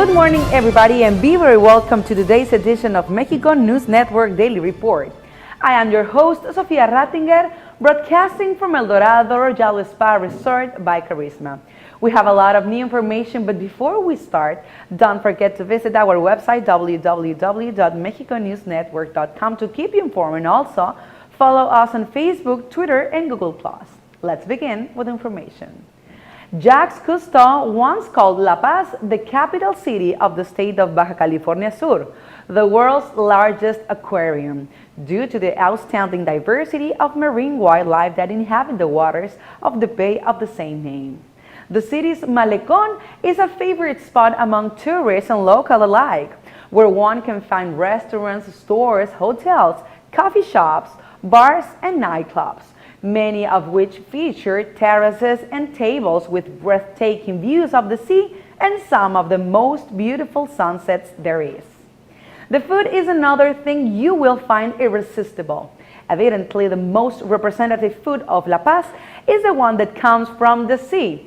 Good morning, everybody, and be very welcome to today's edition of Mexico News Network Daily Report. I am your host, Sofia Rattinger, broadcasting from El Dorado Royal Spa Resort by Carisma. We have a lot of new information, but before we start, don't forget to visit our website, www.mexiconewsnetwork.com, to keep you informed, and also follow us on Facebook, Twitter, and Google+. Let's begin with information. Jacques Cousteau once called La Paz the capital city of the state of Baja California Sur, the world's largest aquarium, due to the outstanding diversity of marine wildlife that inhabit the waters of the bay of the same name. The city's Malecón is a favorite spot among tourists and locals alike, where one can find restaurants, stores, hotels, coffee shops, bars, and nightclubs, many of which feature terraces and tables with breathtaking views of the sea and some of the most beautiful sunsets there is. The food is another thing you will find irresistible. Evidently, the most representative food of La Paz is the one that comes from the sea: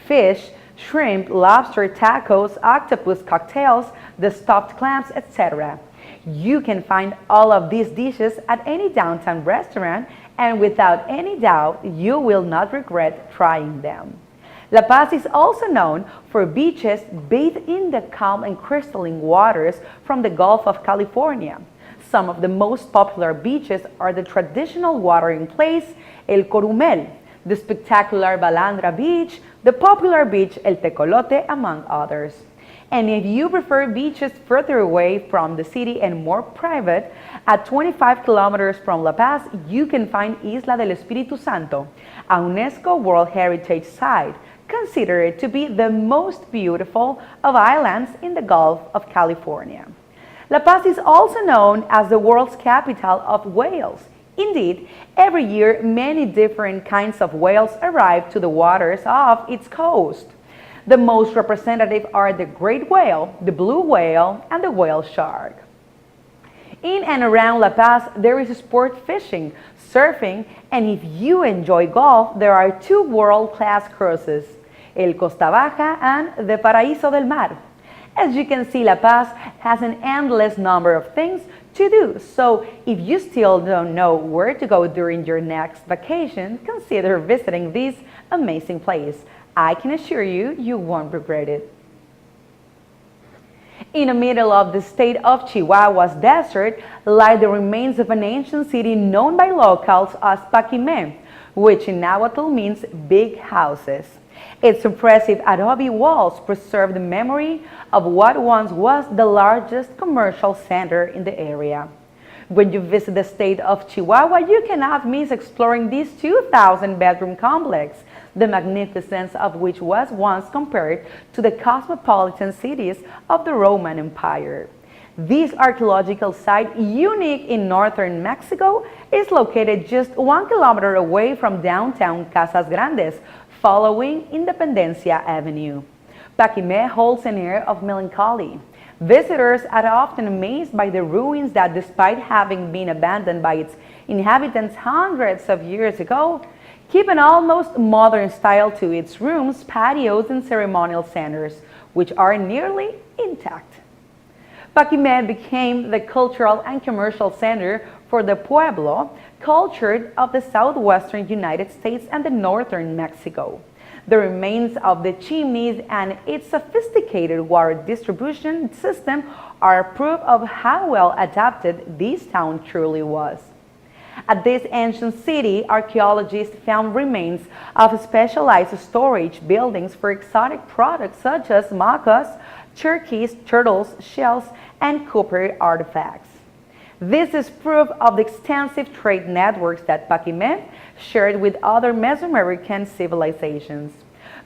fish, shrimp, lobster, tacos, octopus cocktails, the stuffed clams, etc. You can find all of these dishes at any downtown restaurant, and without any doubt, you will not regret trying them. La Paz is also known for beaches bathed in the calm and crystalline waters from the Gulf of California. Some of the most popular beaches are the traditional watering place El Corumel, the spectacular Balandra Beach, the popular beach El Tecolote, among others. And if you prefer beaches further away from the city and more private, at 25 kilometers from La Paz, you can find Isla del Espíritu Santo, a UNESCO World Heritage Site, considered to be the most beautiful of islands in the Gulf of California. La Paz is also known as the world's capital of whales. Indeed, every year many different kinds of whales arrive to the waters of its coast. The most representative are the great whale, the blue whale, and the whale shark. In and around La Paz, there is sport fishing, surfing, and if you enjoy golf, there are two world-class cruises, El Costa Baja and the Paraíso del Mar. As you can see, La Paz has an endless number of things to do, so if you still don't know where to go during your next vacation, consider visiting this amazing place. I can assure you, you won't regret it. In the middle of the state of Chihuahua's desert lie the remains of an ancient city known by locals as Paquimé, which in Nahuatl means big houses. Its impressive adobe walls preserve the memory of what once was the largest commercial center in the area. When you visit the state of Chihuahua, you cannot miss exploring this 2,000-bedroom complex, the magnificence of which was once compared to the cosmopolitan cities of the Roman Empire. This archaeological site, unique in northern Mexico, is located just 1 kilometer away from downtown Casas Grandes, following Independencia Avenue. Paquimé holds an air of melancholy. Visitors are often amazed by the ruins that, despite having been abandoned by its inhabitants hundreds of years ago, keep an almost modern style to its rooms, patios, and ceremonial centers, which are nearly intact. Paquimé became the cultural and commercial center for the Pueblo culture of the southwestern United States and the northern Mexico. The remains of the chimneys and its sophisticated water distribution system are proof of how well adapted this town truly was. At this ancient city, archaeologists found remains of specialized storage buildings for exotic products such as macas, turkeys, turtles, shells, and copper artifacts. This is proof of the extensive trade networks that Paquimé shared with other Mesoamerican civilizations.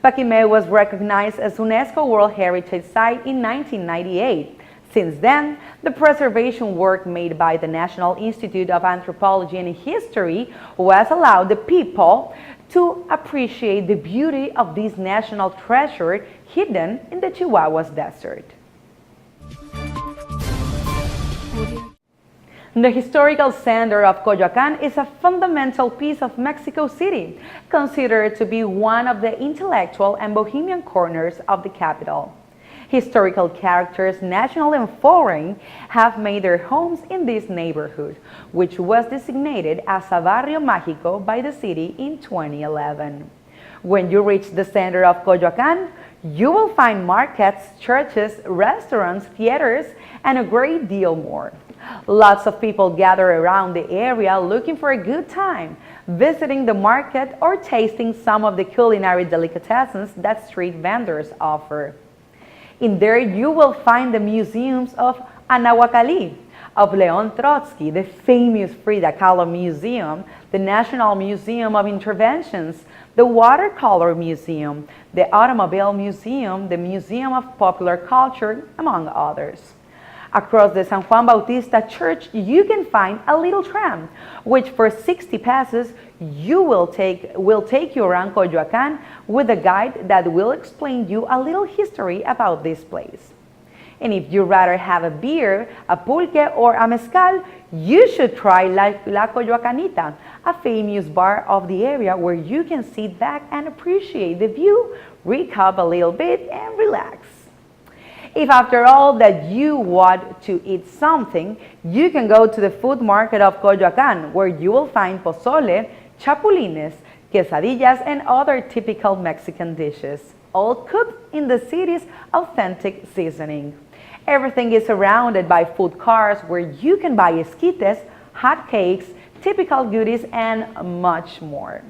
Paquimé was recognized as UNESCO World Heritage Site in 1998. Since then, the preservation work made by the National Institute of Anthropology and History has allowed the people to appreciate the beauty of this national treasure hidden in the Chihuahua's desert. The historical center of Coyoacán is a fundamental piece of Mexico City, considered to be one of the intellectual and bohemian corners of the capital. Historical characters, national and foreign, have made their homes in this neighborhood, which was designated as a Barrio Mágico by the city in 2011. When you reach the center of Coyoacán, you will find markets, churches, restaurants, theaters, and a great deal more. Lots of people gather around the area looking for a good time, visiting the market or tasting some of the culinary delicatessens that street vendors offer. In there, you will find the museums of Anahuacalli, of León Trotsky, the famous Frida Kahlo Museum, the National Museum of Interventions, the Watercolor Museum, the Automobile Museum, the Museum of Popular Culture, among others. Across the San Juan Bautista Church, you can find a little tram, which for 60 pesos will take you around Coyoacán with a guide that will explain you a little history about this place. And if you'd rather have a beer, a pulque, or a mezcal, you should try La Coyoacanita, a famous bar of the area where you can sit back and appreciate the view, recap a little bit, and relax. If after all that you want to eat something, you can go to the food market of Coyoacán, where you will find pozole, chapulines, quesadillas, and other typical Mexican dishes, all cooked in the city's authentic seasoning. Everything is surrounded by food cars where you can buy esquites, hot cakes, typical goodies, and much more.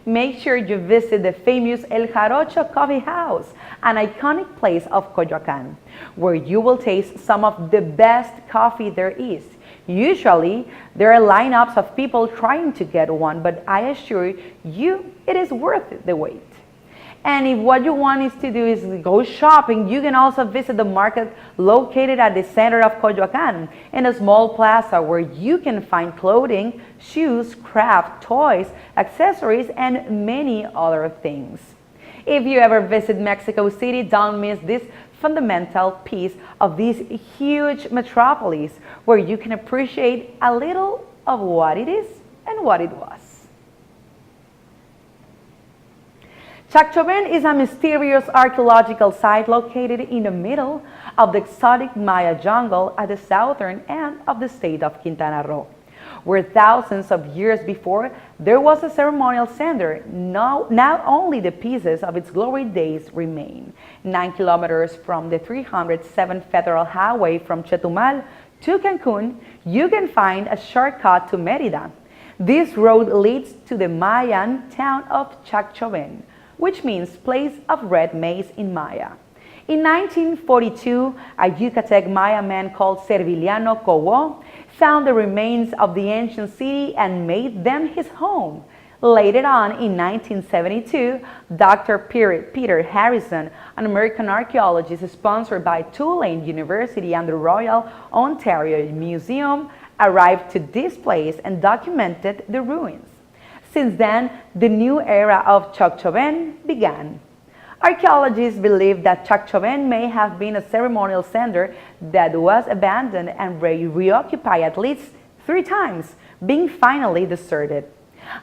Make sure you visit the famous El Jarocho Coffee House, an iconic place of Coyoacán, where you will taste some of the best coffee there is. Usually, there are lineups of people trying to get one, but I assure you it is worth the wait. And if what you want is to do is go shopping, you can also visit the market located at the center of Coyoacán, in a small plaza where you can find clothing, shoes, craft, toys, accessories, and many other things. If you ever visit Mexico City, don't miss this fundamental piece of this huge metropolis where you can appreciate a little of what it is and what it was. Chacchoven is a mysterious archaeological site located in the middle of the exotic Maya jungle at the southern end of the state of Quintana Roo, where thousands of years before there was a ceremonial center. Not only the pieces of its glory days remain. 9 kilometers from the 307 Federal Highway from Chetumal to Cancun, you can find a shortcut to Mérida. This road leads to the Mayan town of Chacchoven, which means place of red maize in Maya. In 1942, a Yucatec Maya man called Serviliano Cowo found the remains of the ancient city and made them his home. Later on, in 1972, Dr. Peter Harrison, an American archaeologist sponsored by Tulane University and the Royal Ontario Museum, arrived to this place and documented the ruins. Since then, the new era of Chacchoven began. Archaeologists believe that Chacchoven may have been a ceremonial center that was abandoned and reoccupied at least 3 times, being finally deserted.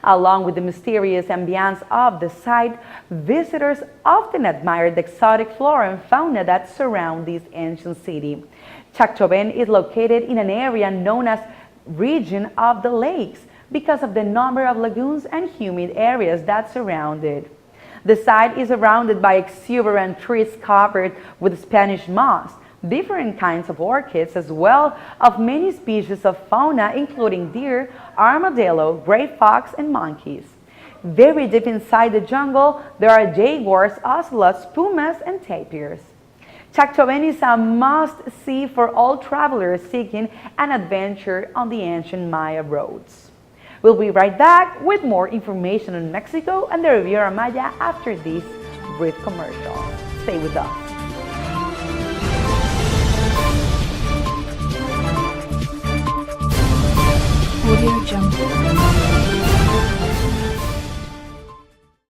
Along with the mysterious ambience of the site, visitors often admire the exotic flora and fauna that surround this ancient city. Chacchoven is located in an area known as Region of the Lakes, because of the number of lagoons and humid areas that surround it. The site is surrounded by exuberant trees covered with Spanish moss, different kinds of orchids, as well as many species of fauna including deer, armadillo, gray fox, and monkeys. Very deep inside the jungle, there are jaguars, ocelots, pumas, and tapirs. Chacchoven is a must-see for all travelers seeking an adventure on the ancient Maya roads. We'll be right back with more information on Mexico and the Riviera Maya after this brief commercial. Stay with us. Audio Jungle.